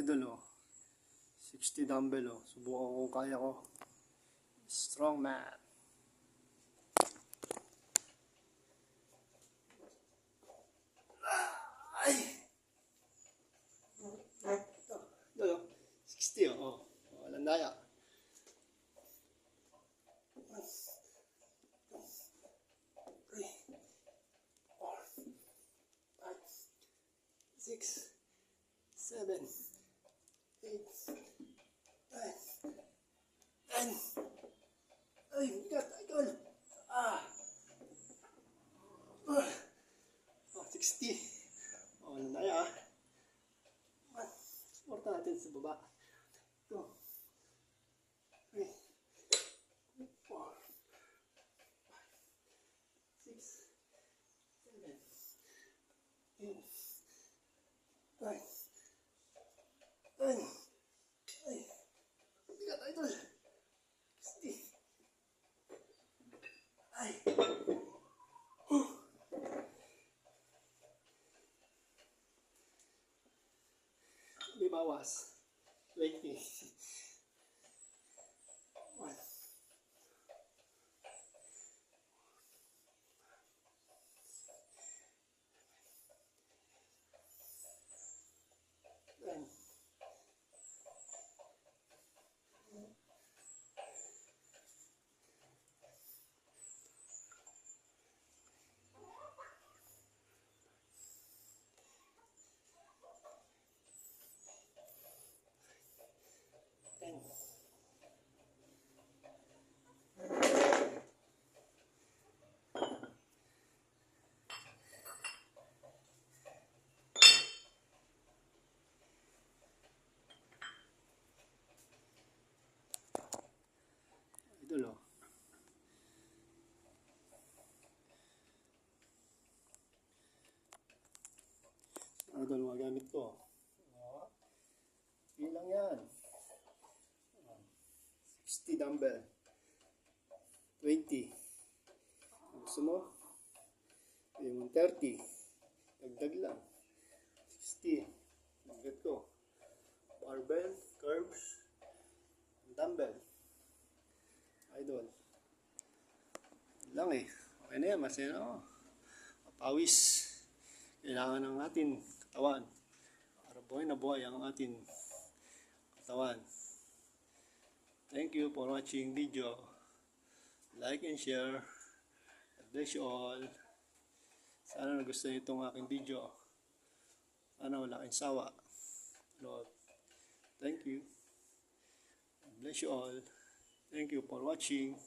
idol oh. 60 dumbbell oh. Subukan kung kaya ko. Strong man. Ay! Ito, idol oh. 60 oh. Walang daya. 6, 7, 8, 9, 10. Ay, bigat, idol. Ah. 60. Wala na ya. Supporta natin sa baba. 2, 3, 4, 5, 6, 7, 8, 9, 10. Ay, bigat, idol. 60. Ay. May bawas. 20. 1. 10. 10. Idol oh. Idol magamit ko. Ilang yan? 60 dumbbell. 20. Gusto mo? Yung 30. Dagdag lang. 60. Magamit ko. Barbell, curves, dumbbell. Idol. Lang eh. Okay na yan. Masaya na ako. Mapawis. Kailangan ng ating katawan. Para buhay na buhay ang ating katawan. Thank you for watching video. Like and share. God bless you all. Sana nagustuhan niyo itong aking video. Sana wala kayong sawa. Lord. Thank you. God bless you all. Thank you for watching.